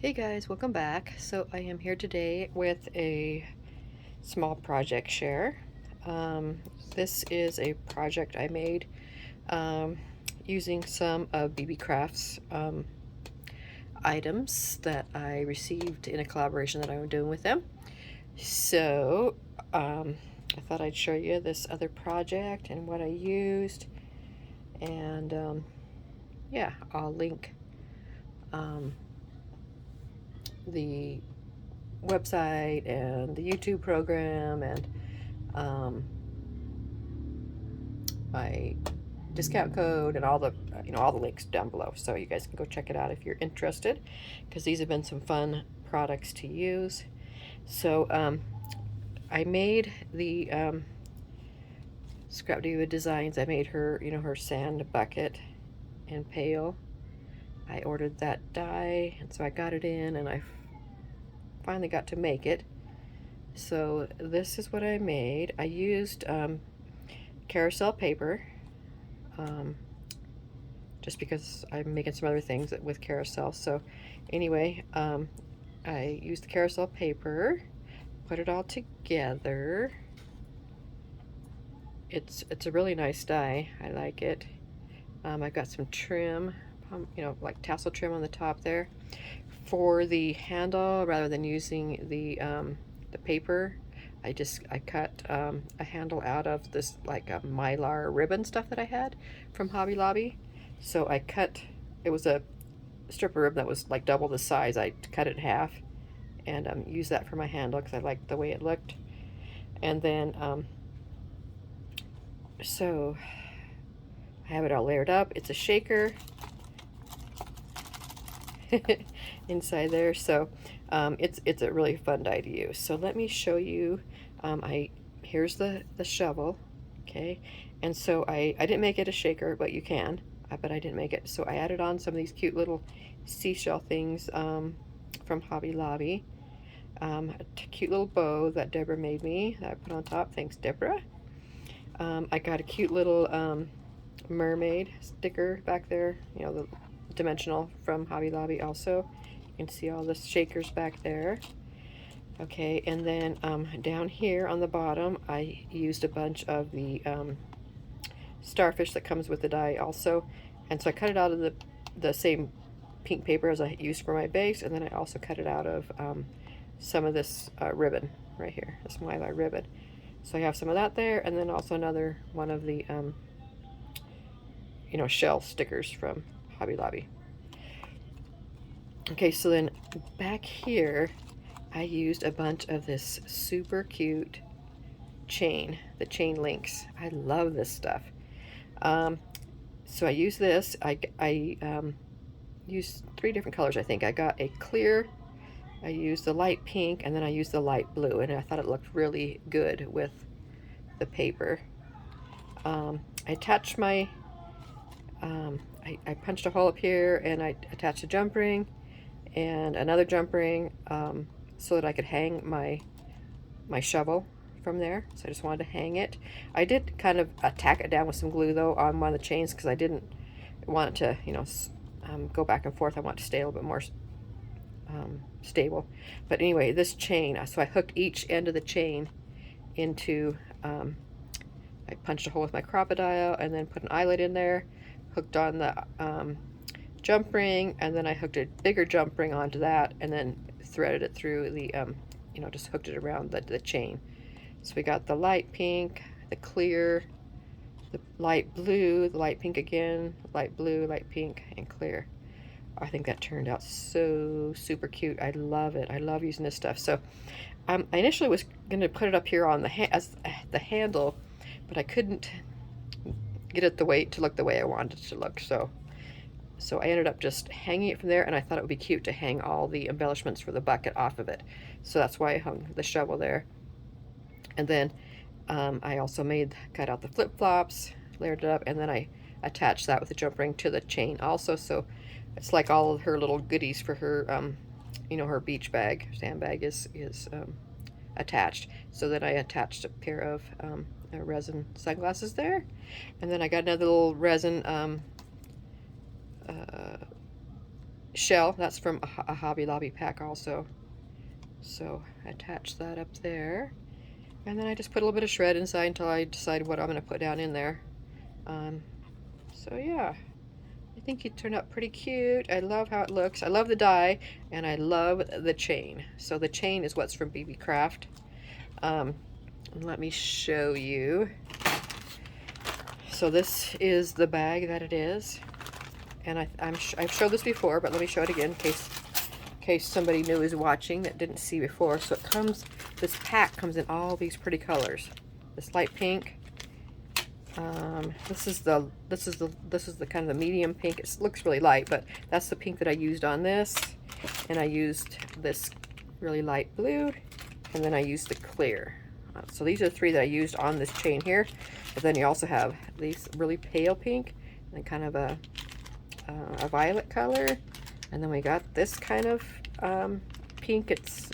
Hey guys, welcome back. So I am here today with a small project share. Um, this is a project I made using some of Beebeecraft's items that I received in a collaboration that I'm doing with them. So I thought I'd show you this other project and what I used, and yeah, I'll link the website and the YouTube program and my discount code and all the all the links down below, so you guys can go check it out if you're interested, because these have been some fun products to use. So I made the Scrap Diva Designs. I made her her sand bucket and pail. I ordered that die, and so I got it in, and I finally got to make it. So this is what I made. I used carousel paper, just because I'm making some other things with carousel. So anyway, I used the carousel paper, put it all together. It's a really nice die. I like it. I've got some trim, like tassel trim on the top there. For the handle, rather than using the paper, I cut a handle out of this like a mylar ribbon stuff that I had from Hobby Lobby. So I cut, it was a strip of ribbon that was like double the size. I cut it in half and used that for my handle because I liked the way it looked. And then so I have it all layered up. It's a shaker inside there, so it's a really fun die to use. So let me show you. Here's the shovel, okay, and so I didn't make it a shaker, but you can, but I didn't make it. So I added on some of these cute little seashell things from Hobby Lobby. A cute little bow that Deborah made me that I put on top. Thanks, Deborah. I got a cute little mermaid sticker back there, the dimensional from Hobby Lobby also. You can see all the shakers back there. Okay, and then down here on the bottom, I used a bunch of the starfish that comes with the die also. And so I cut it out of the same pink paper as I used for my base, and then I also cut it out of some of this ribbon right here, this mylar ribbon. So I have some of that there, and then also another one of the shell stickers from Hobby Lobby. Okay, so then back here I used a bunch of this super cute chain, the chain links. I love this stuff. So I used this. I used 3 different colors, I think. I got a clear, I used the light pink, and then I used the light blue, and I thought it looked really good with the paper. I attached my I punched a hole up here, and I attached a jump ring and another jump ring so that I could hang my shovel from there. So I just wanted to hang it. I did kind of tack it down with some glue though on one of the chains, because I didn't want it to go back and forth. I want it to stay a little bit more stable. But anyway, this chain, so I hooked each end of the chain into I punched a hole with my crocodile and then put an eyelet in there, hooked on the jump ring, and then I hooked a bigger jump ring onto that, and then threaded it through the just hooked it around the chain. So we got the light pink, the clear, the light blue, the light pink again, light blue, light pink, and clear. I think that turned out so super cute. I love it. I love using this stuff. So I initially was going to put it up here on as the handle, but I couldn't get it to look the way I wanted it to look. So I ended up just hanging it from there, and I thought it would be cute to hang all the embellishments for the bucket off of it. So that's why I hung the shovel there. And then I also cut out the flip-flops, layered it up, and then I attached that with a jump ring to the chain also. So it's like all of her little goodies for her, her beach bag, sandbag is attached. So then I attached a pair of resin sunglasses there, and then I got another little resin shell. That's from a Hobby Lobby pack also. So I attach that up there. And then I just put a little bit of shred inside until I decide what I'm going to put down in there. So yeah, I think it turned out pretty cute. I love how it looks. I love the die, and I love the chain. So the chain is what's from Beebeecraft. Let me show you. So this is the bag that it is. And I've showed this before, but let me show it again in case somebody new is watching that didn't see before. So it comes, this pack comes in all these pretty colors. This light pink. This is the kind of the medium pink. It looks really light, but that's the pink that I used on this. And I used this really light blue, and then I used the clear. So these are the three that I used on this chain here. But then you also have these really pale pink, and kind of a violet color, and then we got this kind of pink. It's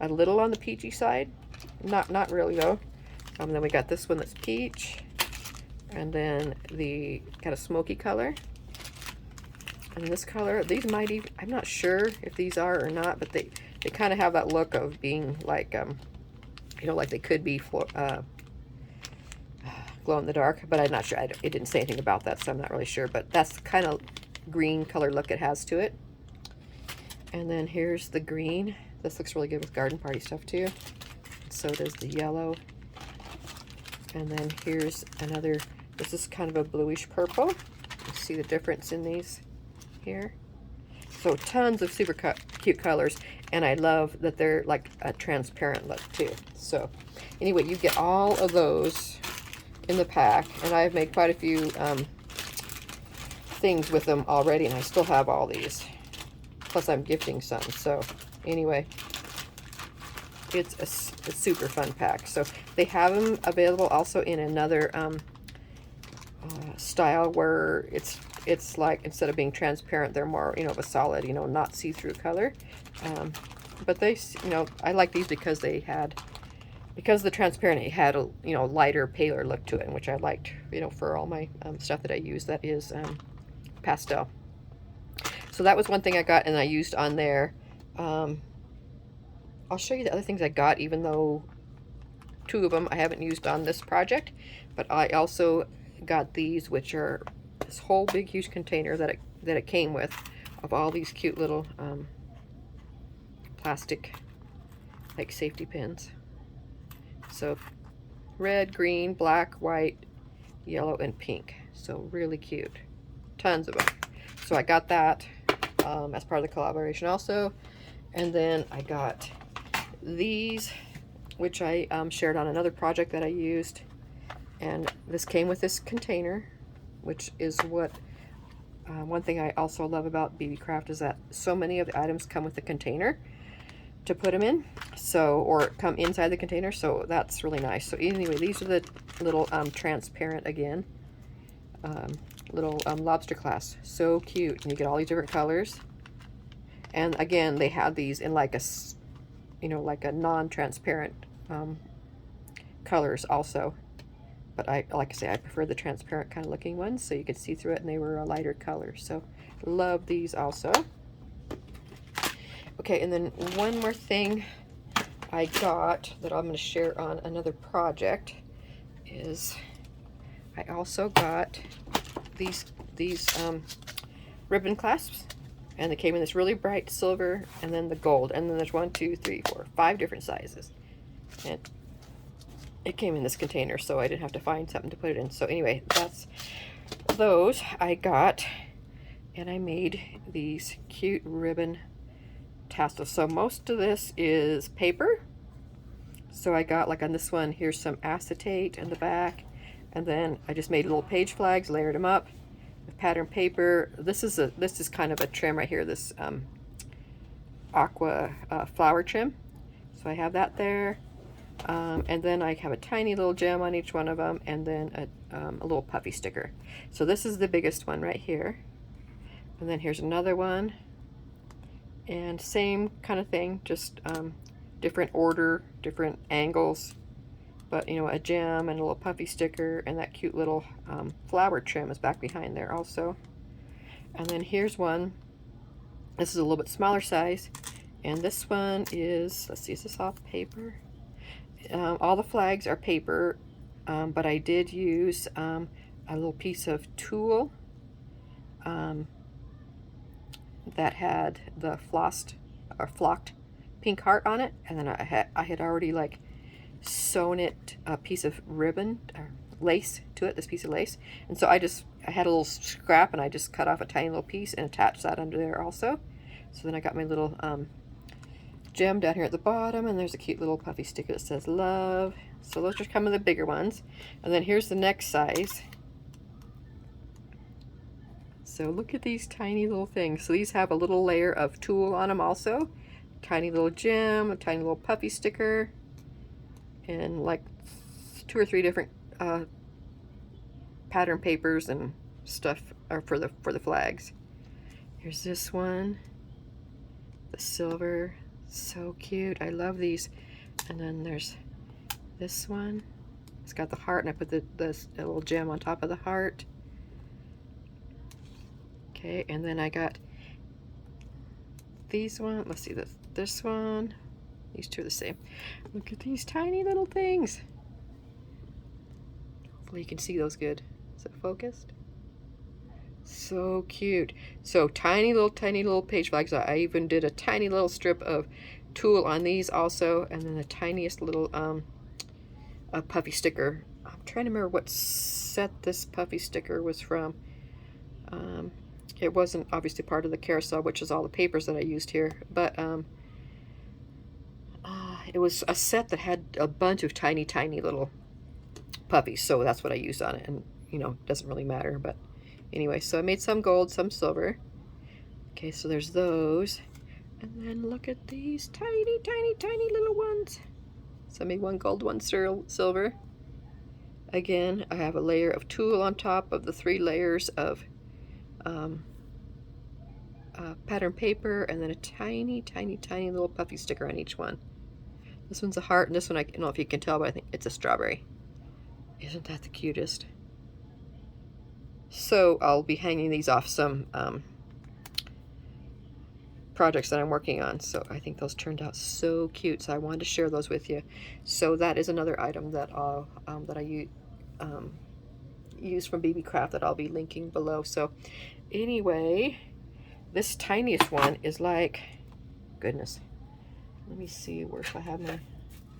a little on the peachy side, not really though. Then we got this one that's peach, and then the kind of smoky color, and this color. These might even, I'm not sure if these are or not, but they kind of have that look of being like you know, like they could be for glow in the dark, but I'm not sure. It didn't say anything about that, so I'm not really sure, but that's the kind of green color look it has to it. And then here's the green. This looks really good with garden party stuff too. So does the yellow. And then here's another, this is kind of a bluish purple. You see the difference in these here. So tons of super cute colors, and I love that they're like a transparent look too. So anyway, you get all of those in the pack, and I've made quite a few things with them already, and I still have all these. Plus I'm gifting some. So anyway, it's a super fun pack. So they have them available also in another style where it's like, instead of being transparent, they're more, you know, of a solid, you know, not see-through color. But they, you know, I like these because they had, because the transparent, it had a, you know, lighter, paler look to it, which I liked, you know, for all my stuff that I use that is pastel. So that was one thing I got and I used on there. I'll show you the other things I got, even though two of them I haven't used on this project. But I also got these, which are this whole big huge container that it came with, of all these cute little plastic like safety pins. So red, green, black, white, yellow, and pink. So really cute. Tons of them. So I got that as part of the collaboration also. And then I got these, which I shared on another project that I used. And this came with this container, which is what one thing I also love about Beebeecraft is that so many of the items come with a container to put them in, so, or come inside the container, so that's really nice. So anyway, these are the little transparent, again, little lobster clasps. So cute, and you get all these different colors. And again, they had these in like a, you know, like a non-transparent colors also. But I, like I say, I prefer the transparent kind of looking ones, so you could see through it, and they were a lighter color. So love these also. Okay, and then one more thing I got that I'm going to share on another project is I also got these ribbon clasps, and they came in this really bright silver, and then the gold, and then there's 1, 2, 3, 4, 5 different sizes, and it came in this container, so I didn't have to find something to put it in. So anyway, that's those I got, and I made these cute ribbon tassels. So most of this is paper. So I got, like on this one, here's some acetate in the back, and then I just made little page flags, layered them up with pattern paper. This is kind of a trim right here, this aqua flower trim. So I have that there. And then I have a tiny little gem on each one of them, and then a little puffy sticker. So this is the biggest one right here, and then here's another one, and same kind of thing, just different order, different angles, but you know, a gem and a little puffy sticker, and that cute little flower trim is back behind there also. And then here's one This is a little bit smaller size. And this one is, let's see, is this off paper? All the flags are paper, but I did use a little piece of tulle that had the flocked pink heart on it, and then I had already like sewn it a piece of ribbon or lace to it, this piece of lace, and so I had a little scrap and I just cut off a tiny little piece and attached that under there also. So then I got my little gem down here at the bottom, and there's a cute little puffy sticker that says love. So those are some of the bigger ones, and then here's the next size. So look at these tiny little things. So these have a little layer of tulle on them also. Tiny little gem, a tiny little puffy sticker, and like 2 or 3 different pattern papers and stuff for the flags. Here's this one, the silver, so cute. I love these. And then there's this one. It's got the heart, and I put the little gem on top of the heart. Okay, and then I got these one. Let's see, this one. These two are the same. Look at these tiny little things. Hopefully you can see those good. Is it focused? So cute. So tiny little page flags. I even did a tiny little strip of tulle on these also, and then the tiniest little a puffy sticker. I'm trying to remember what set this puffy sticker was from. It wasn't obviously part of the carousel, which is all the papers that I used here, but it was a set that had a bunch of tiny little puppies, so that's what I used on it. And you know, it doesn't really matter, but anyway, so I made some gold, some silver. Okay, so there's those, and then look at these tiny little ones. So I made one gold, one silver. Again, I have a layer of tulle on top of the 3 layers of pattern paper, and then a tiny little puffy sticker on each one. This one's a heart, and this one, I don't know if you can tell, but I think it's a strawberry. Isn't that the cutest? So I'll be hanging these off some projects that I'm working on. So I think those turned out so cute. So I wanted to share those with you. So that is another item that I use from Beebeecraft that I'll be linking below. So anyway, this tiniest one is like, goodness, let me see where, if I have my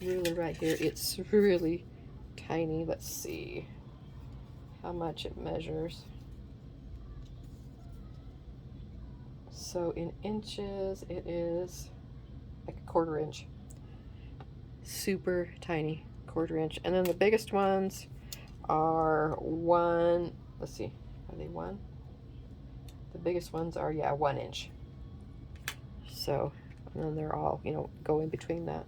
ruler right here. It's really tiny. Let's see how much it measures. So in inches, it is like a 1/4 inch. Super tiny, 1/4 inch. And then the biggest ones are one, let's see, are they 1? The biggest ones are, yeah, 1 inch. So, and then they're all, you know, go in between that.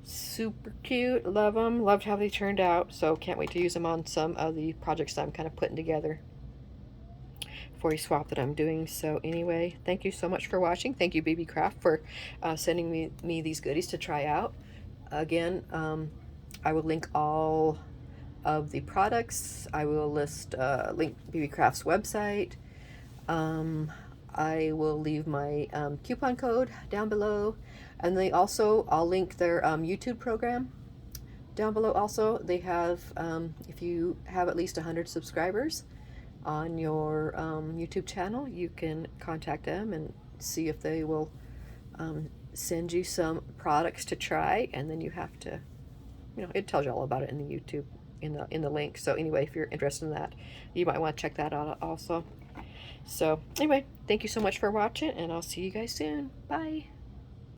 Super cute, love them, loved how they turned out. So can't wait to use them on some of the projects that I'm kind of putting together for a swap that I'm doing. So anyway, thank you so much for watching. Thank you, Beebeecraft, for sending me these goodies to try out. Again, I will link all of the products. I will link Beebeecraft's website. I will leave my coupon code down below, and I'll link their YouTube program down below also. They have, if you have at least 100 subscribers on your YouTube channel, you can contact them and see if they will send you some products to try, and then you have to, you know, it tells you all about it in the YouTube, in the link. So anyway, if you're interested in that, you might want to check that out also. So anyway, thank you so much for watching, and I'll see you guys soon. Bye.